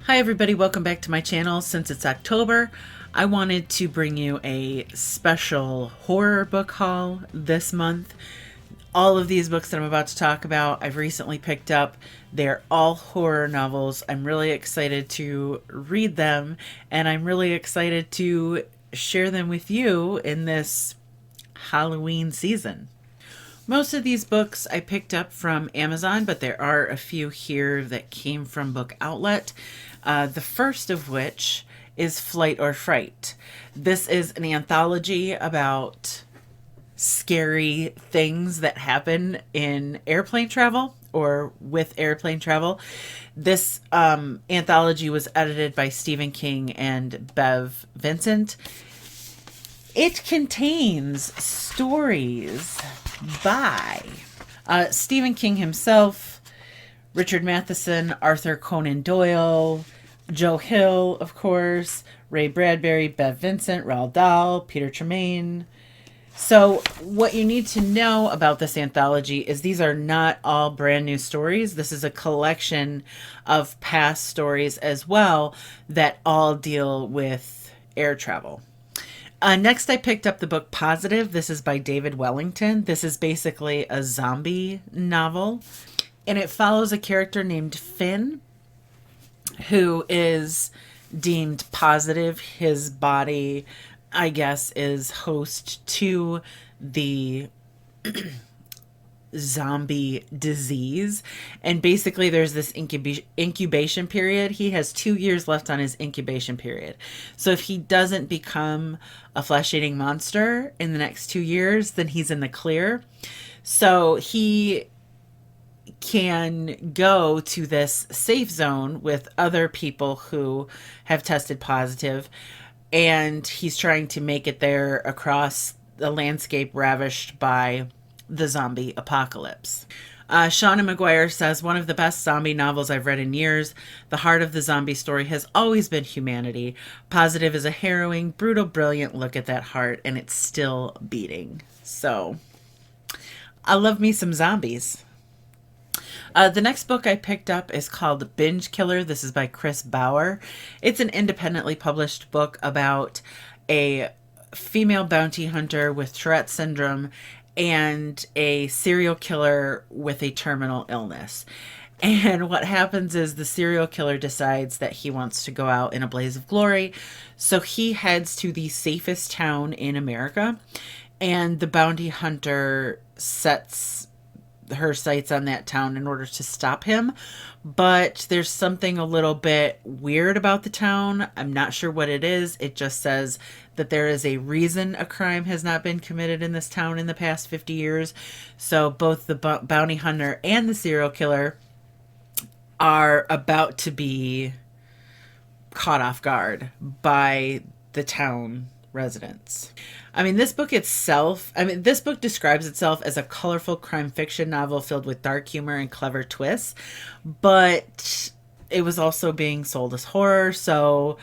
Hi everybody, welcome back to my channel. Since it's October, I wanted to bring you a special horror book haul this month. All of these books that I'm about to talk about, I've recently picked up. They're all horror novels. I'm really excited to read them, and I'm really excited to share them with you in this Halloween season. Most of these books I picked up from Amazon, but there are a few here that came from Book Outlet. The first of which is Flight or Fright. This is an anthology about scary things that happen in airplane travel or with airplane travel. This anthology was edited by Stephen King and Bev Vincent. It contains stories by Stephen King himself, Richard Matheson, Arthur Conan Doyle, Joe Hill, of course, Ray Bradbury, Bev Vincent, Roald Dahl, Peter Tremaine. So what you need to know about this anthology is these are not all brand new stories. This is a collection of past stories as well that all deal with air travel. Next, I picked up the book Positive. This is by David Wellington. This is basically a zombie novel, and it follows a character named Finn, who is deemed positive. His body, I guess, is host to the zombie disease, and basically there's this incubation period. He has 2 years left on his incubation period, so if he doesn't become a flesh-eating monster in the next 2 years, then he's in the clear. So he can go to this safe zone with other people who have tested positive, and he's trying to make it there across the landscape ravished by the zombie apocalypse. Shauna McGuire says, one of the best zombie novels I've read in years. The heart of the zombie story has always been humanity. Positive is a harrowing, brutal, brilliant look at that heart, and it's still beating. So, I love me some zombies. The next book I picked up is called Binge Killer. This is by Chris Bauer. It's an independently published book about a female bounty hunter with Tourette syndrome and a serial killer with a terminal illness. And what happens is the serial killer decides that he wants to go out in a blaze of glory. So he heads to the safest town in America, and the bounty hunter sets her sights on that town in order to stop him. But there's something a little bit weird about the town. I'm not sure what it is. It just says that there is a reason a crime has not been committed in this town in the past 50 years. So both the bounty hunter and the serial killer are about to be caught off guard by the town residents. This book describes itself as a colorful crime fiction novel filled with dark humor and clever twists, but it was also being sold as horror, so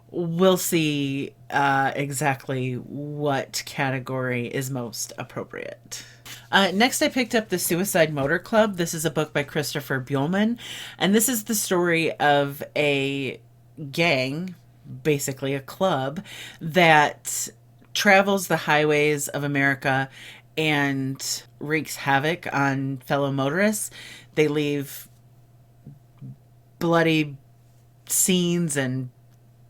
we'll see exactly what category is most appropriate. Next, I picked up The Suicide Motor Club. This is a book by Christopher Buehlman, and this is the story of a gang, basically a club, that travels the highways of America and wreaks havoc on fellow motorists. They leave bloody scenes and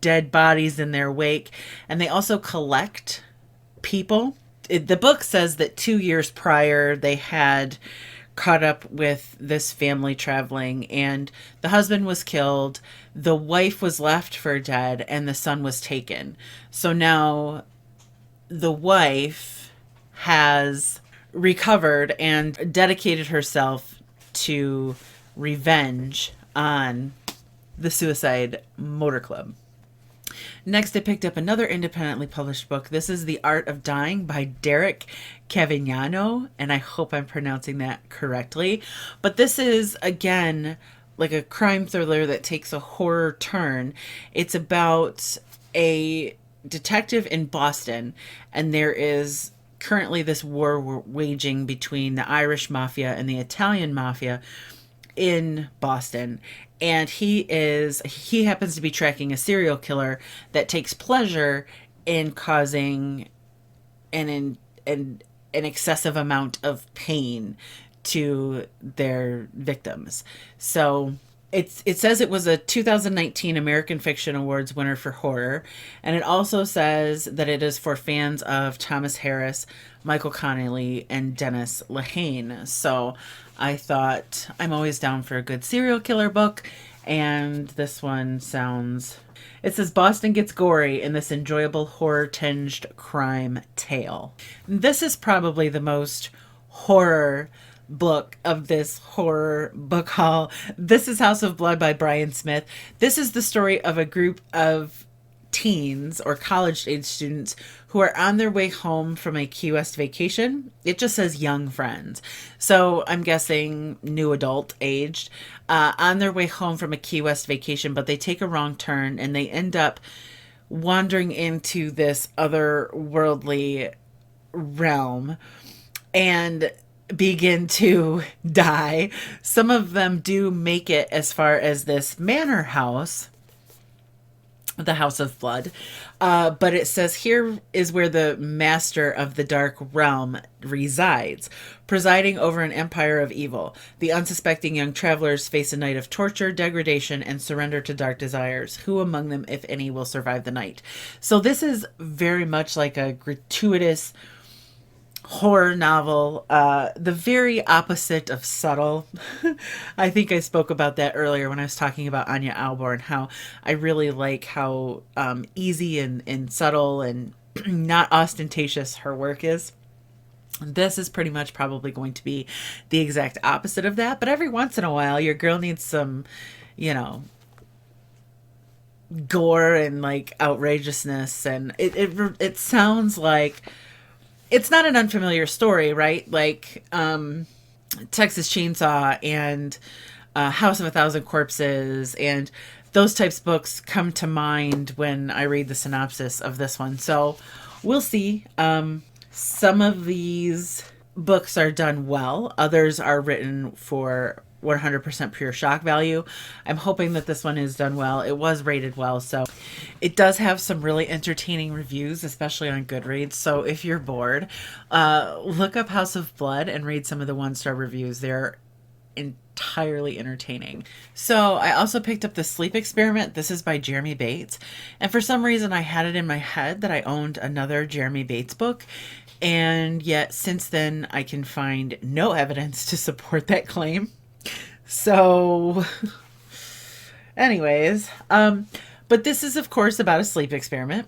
dead bodies in their wake, and they also collect people. The book says that 2 years prior they had caught up with this family traveling, and the husband was killed, the wife was left for dead, and the son was taken. So now the wife has recovered and dedicated herself to revenge on the Suicide Motor Club. Next, I picked up another independently published book. This is The Art of Dying by Derek Cavignano, and I hope I'm pronouncing that correctly. But this is, again, like a crime thriller that takes a horror turn. It's about a detective in Boston, and there is currently this war waging between the Irish mafia and the Italian mafia in Boston, and he happens to be tracking a serial killer that takes pleasure in causing an excessive amount of pain to their victims. So it says it was a 2019 American Fiction Awards winner for horror, and it also says that it is for fans of Thomas Harris, Michael Connelly, and Dennis Lehane. So I thought, I'm always down for a good serial killer book, and this one sounds... It says Boston gets gory in this enjoyable horror-tinged crime tale. This is probably the most horror book of this horror book haul. This is House of Blood by Brian Smith. This is the story of a group of teens or college-age students who are on their way home from a Key West vacation. It just says young friends. So I'm guessing new adult aged, on their way home from a Key West vacation, but they take a wrong turn and they end up wandering into this otherworldly realm and begin to die. Some of them do make it as far as this manor house, the House of Blood. But it says here is where the master of the dark realm resides, presiding over an empire of evil. The unsuspecting young travelers face a night of torture, degradation, and surrender to dark desires. Who among them, if any, will survive the night? So this is very much like a gratuitous horror novel, the very opposite of subtle. I think I spoke about that earlier when I was talking about Anya Alborn, how I really like how easy and subtle and not ostentatious her work is. This is pretty much probably going to be the exact opposite of that, but every once in a while your girl needs some, gore and like outrageousness, and it sounds like it's not an unfamiliar story, right? Like Texas Chainsaw and House of a Thousand Corpses and those types of books come to mind when I read the synopsis of this one. So we'll see. Some of these books are done well. Others are written for 100% pure shock value. I'm hoping that this one is done well. It was rated well, so it does have some really entertaining reviews, especially on Goodreads. So if you're bored, look up House of Blood and read some of the 1-star reviews. They're entirely entertaining. So I also picked up The Sleep Experiment. This is by Jeremy Bates, and for some reason I had it in my head that I owned another Jeremy Bates book, and yet since then I can find no evidence to support that claim. So anyways, but this is of course about a sleep experiment.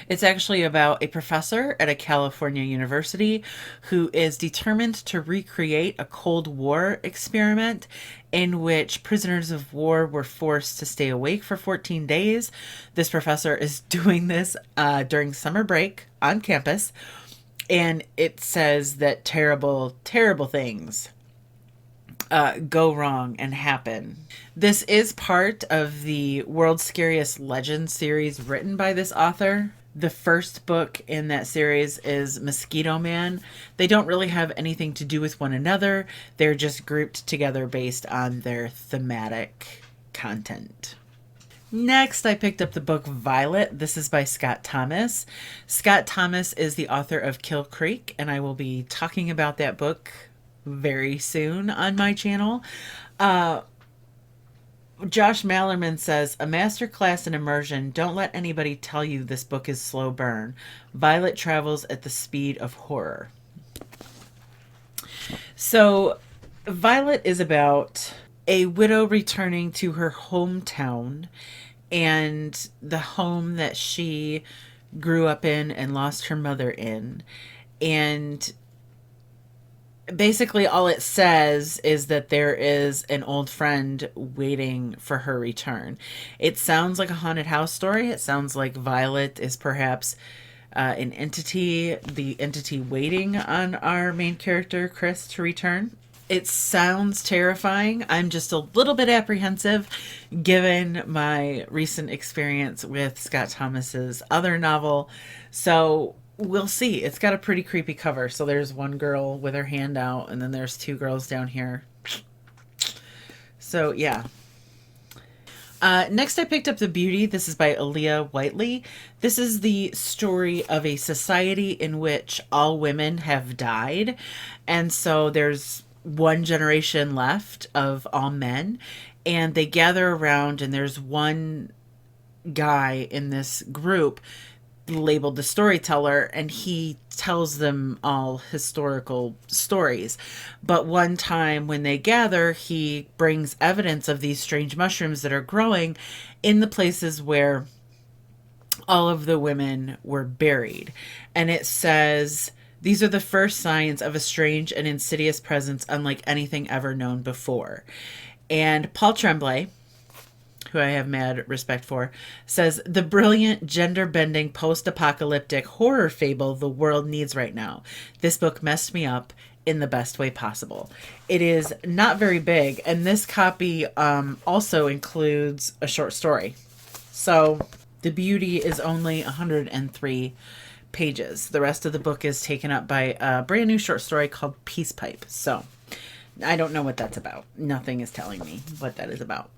It's actually about a professor at a California university who is determined to recreate a Cold War experiment in which prisoners of war were forced to stay awake for 14 days. This professor is doing this during summer break on campus, and it says that terrible, terrible things go wrong and happen. This is part of the World's Scariest Legends series written by this author. The first book in that series is Mosquito Man. They don't really have anything to do with one another. They're just grouped together based on their thematic content. Next, I picked up the book Violet. This is by Scott Thomas. Scott Thomas is the author of Kill Creek, and I will be talking about that book very soon on my channel. Josh Mallerman says, a masterclass in immersion. Don't let anybody tell you this book is slow burn. Violet travels at the speed of horror. So Violet is about a widow returning to her hometown and the home that she grew up in and lost her mother in. And basically all it says is that there is an old friend waiting for her return. It sounds like a haunted house story. It sounds like Violet is perhaps an entity, the entity waiting on our main character, Chris, to return. It sounds terrifying. I'm just a little bit apprehensive given my recent experience with Scott Thomas's other novel. So we'll see. It's got a pretty creepy cover. So there's one girl with her hand out, and then there's two girls down here. So, yeah. Next, I picked up The Beauty. This is by Aaliyah Whiteley. This is the story of a society in which all women have died. And so there's one generation left of all men. And they gather around, and there's one guy in this group labeled the storyteller, and he tells them all historical stories. But one time when they gather, he brings evidence of these strange mushrooms that are growing in the places where all of the women were buried. And it says, these are the first signs of a strange and insidious presence unlike anything ever known before. And Paul Tremblay, who I have mad respect for, says, the brilliant, gender-bending, post-apocalyptic horror fable the world needs right now. This book messed me up in the best way possible. It is not very big, and this copy also includes a short story. So The Beauty is only 103 pages. The rest of the book is taken up by a brand new short story called Peace Pipe. So I don't know what that's about. Nothing is telling me what that is about.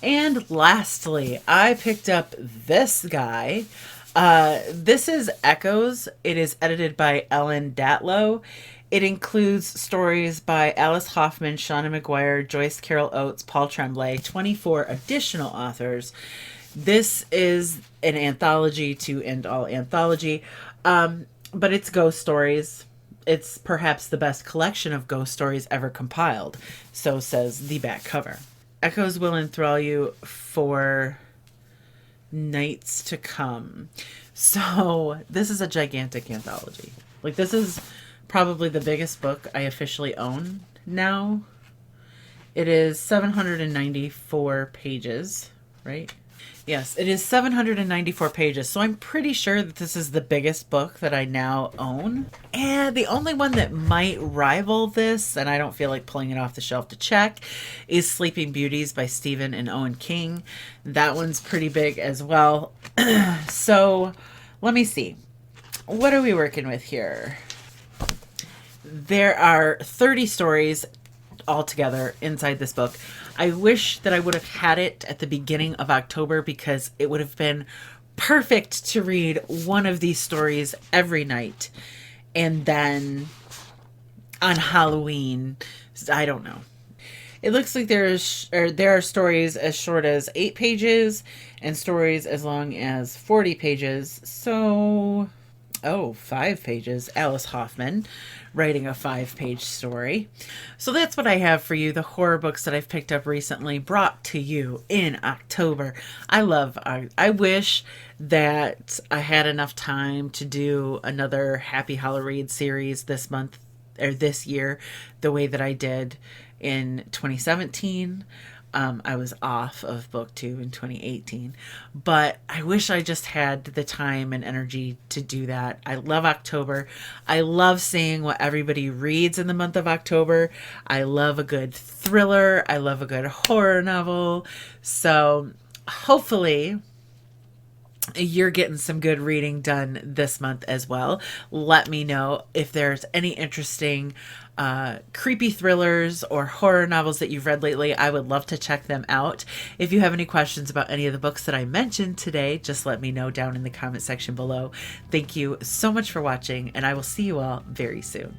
And lastly, I picked up this guy. This is Echoes. It is edited by Ellen Datlow. It includes stories by Alice Hoffman, Shauna McGuire, Joyce Carol Oates, Paul Tremblay, 24 additional authors. This is an anthology to end all anthology, but it's ghost stories. It's perhaps the best collection of ghost stories ever compiled, so says the back cover. Echoes will enthrall you for nights to come. So this is a gigantic anthology. Like, this is probably the biggest book I officially own now. It is 794 pages, right? Yes, it is 794 pages. So I'm pretty sure that this is the biggest book that I now own. And the only one that might rival this, and I don't feel like pulling it off the shelf to check, is Sleeping Beauties by Stephen and Owen King. That one's pretty big as well. So let me see. What are we working with here? There are 30 stories altogether inside this book. I wish that I would have had it at the beginning of October, because it would have been perfect to read one of these stories every night. And then on Halloween, I don't know. It looks like there are stories as short as 8 pages and stories as long as 40 pages. So, 5 pages. Alice Hoffman writing a 5-page story. So that's what I have for you, the horror books that I've picked up recently, brought to you in October. I wish that I had enough time to do another Happy Halloween series this month or this year the way that I did in 2017. I was off of BookTube in 2018, but I wish I just had the time and energy to do that. I love October. I love seeing what everybody reads in the month of October. I love a good thriller. I love a good horror novel. So hopefully you're getting some good reading done this month as well. Let me know if there's any interesting creepy thrillers or horror novels that you've read lately. I would love to check them out. If you have any questions about any of the books that I mentioned today, just let me know down in the comment section below. Thank you so much for watching, and I will see you all very soon.